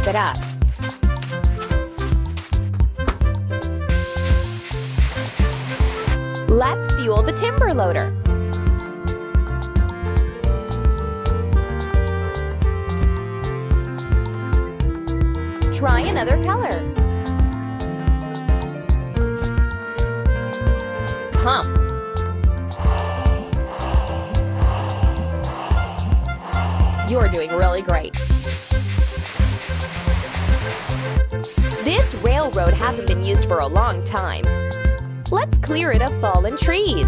it up. Let's fuel the timber loader. Try another color. Pump. You're doing really great. This railroad hasn't been used for a long time. Let's clear it of fallen trees.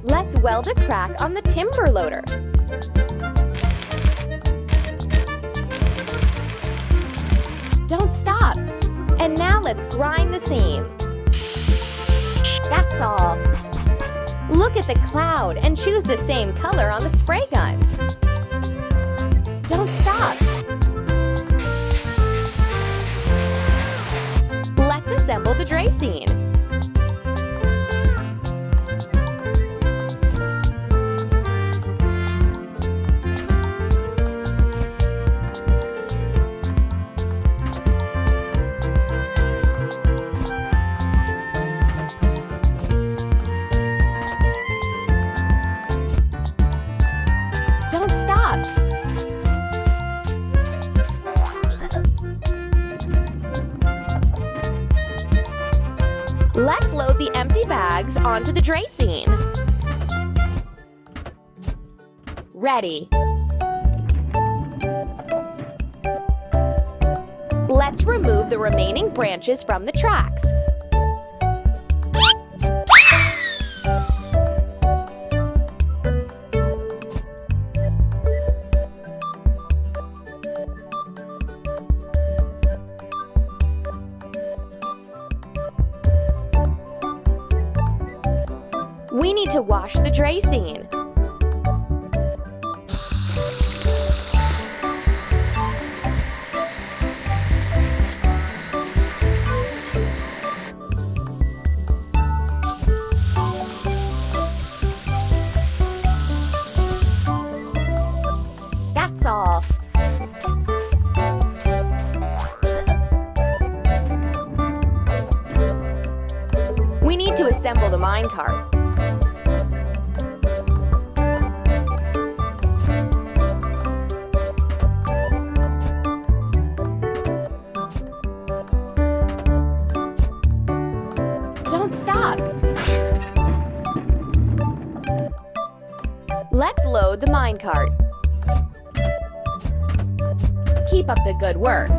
Let's weld a crack on the timber loader. Don't stop. And now let's grind the seam. That's all. Look at the cloud and choose the same color on the spray gun. Don't stop. Let's assemble the dray scene. Let's load the empty bags onto the dray scene. Ready. Let's remove the remaining branches from the tracks. We need to wash the dray scene. That's all. We need to assemble the minecart. Stop. Let's load the minecart. Keep up the good work.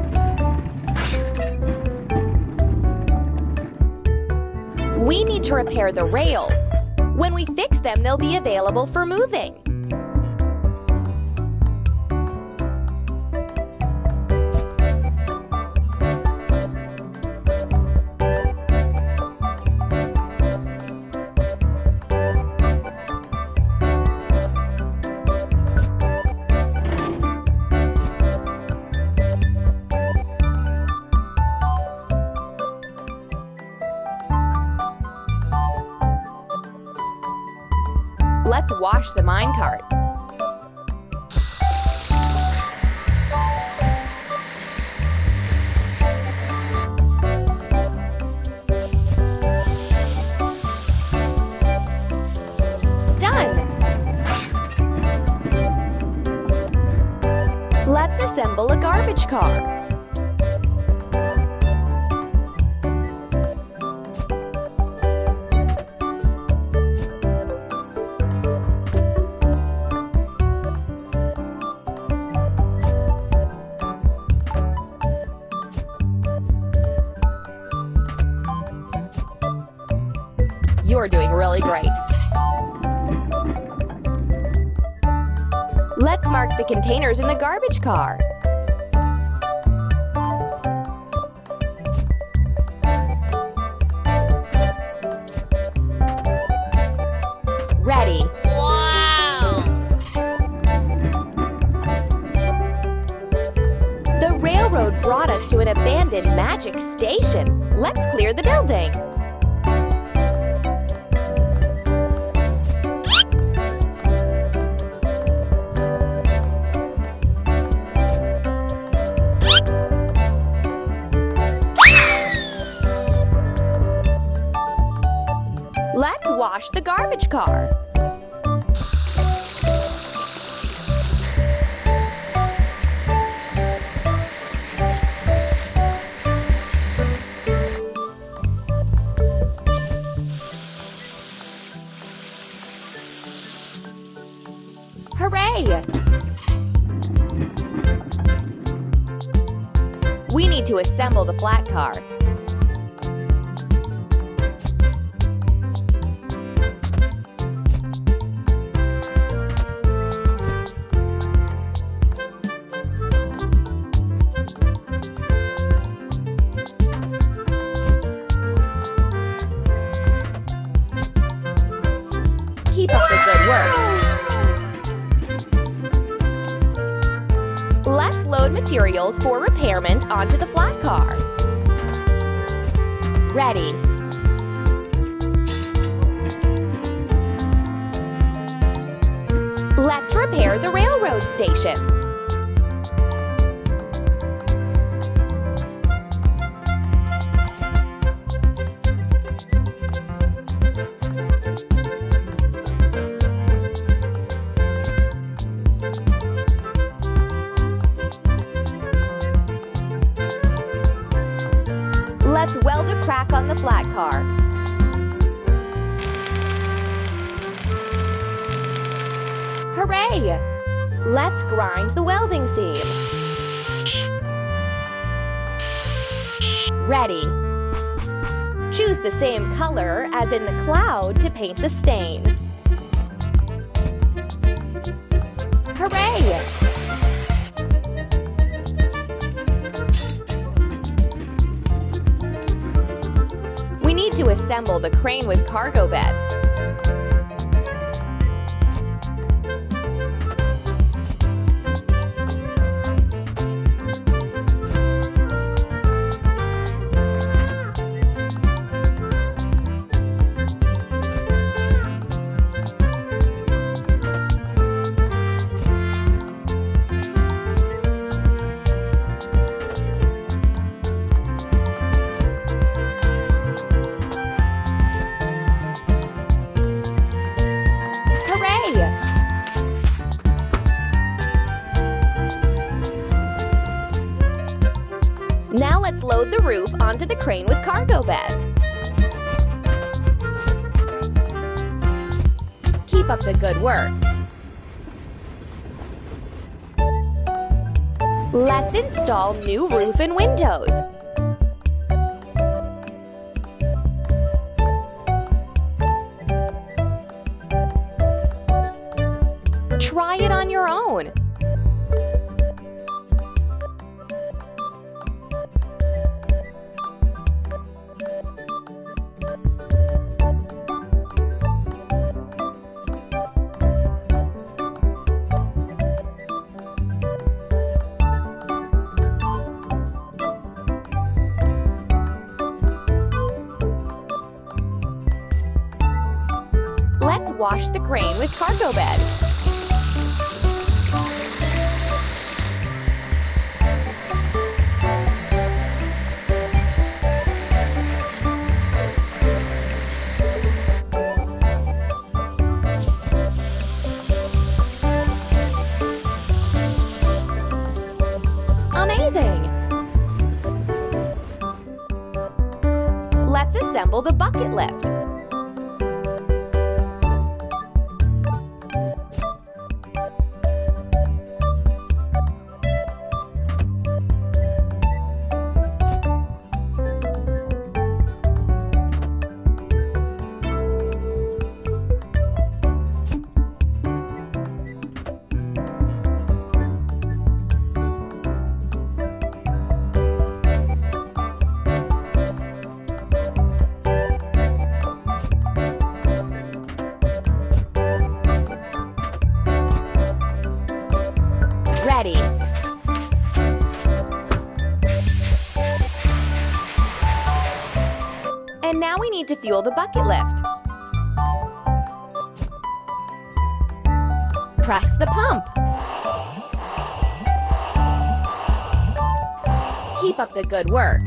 We need to repair the rails. When we fix them, they'll be available for moving. Let's wash the minecart. Done! Let's assemble a garbage car. You're doing really great. Let's mark the containers in the garbage car. abandoned magic station. Let's clear the building. Let's wash the garbage car. Hooray! We need to assemble the flat car. Keep up the good work. Let's load materials for repairment onto the flat car. Ready. Let's repair the railroad station. Let's weld a crack on the flat car. Hooray! Let's grind the welding seam. Ready. Choose the same color as in the cloud to paint the stain. Hooray! We need to assemble the crane with cargo bed. Now let's load the roof onto the crane with cargo bed. Keep up the good work. Let's install new roof and windows. Try it on your own. Let's wash the crane with cargo bed. Amazing! Let's assemble the bucket lift. Ready. Now we need to fuel the bucket lift. Press the pump. Keep up the good work.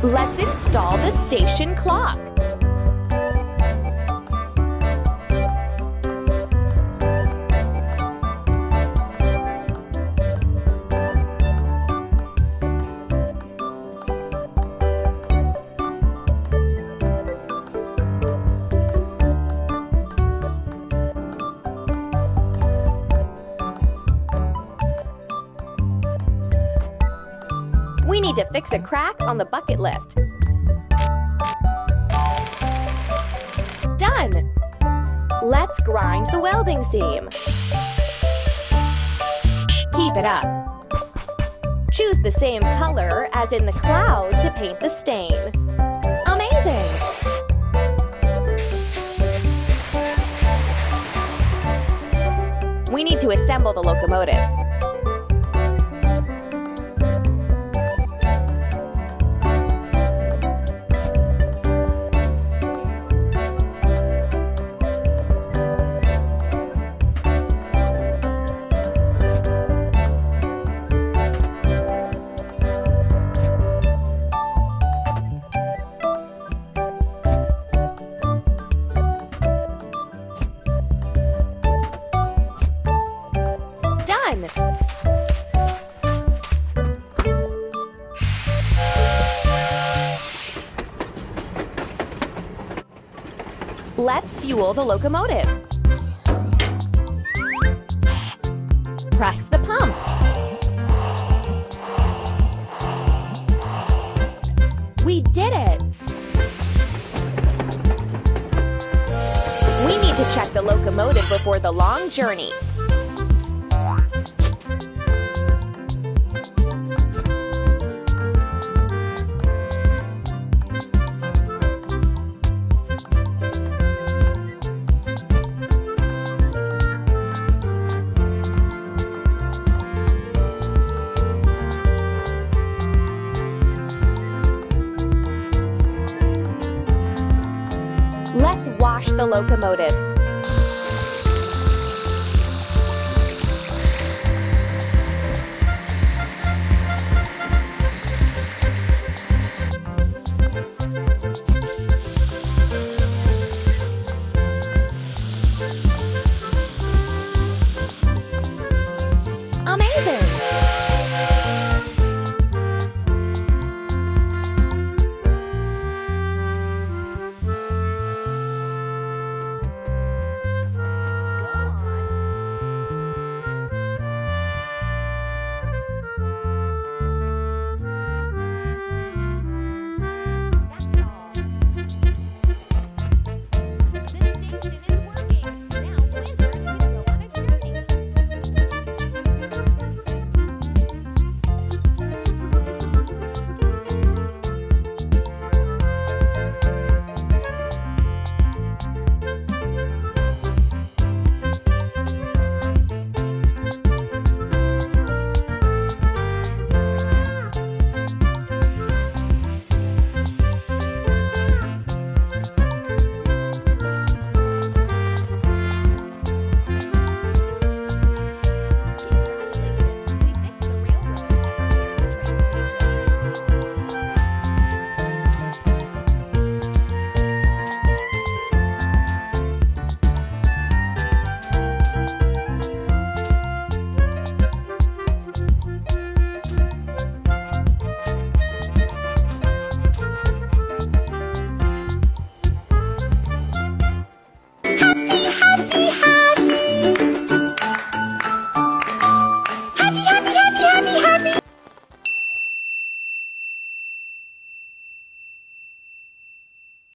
Let's install the station clock. We need to fix a crack on the bucket lift. Done! Let's grind the welding seam. Keep it up. Choose the same color as in the cloud to paint the stain. Amazing! We need to assemble the locomotive. Let's fuel the locomotive. Press the pump. We did it! We need to check the locomotive before the long journey. Let's wash the locomotive.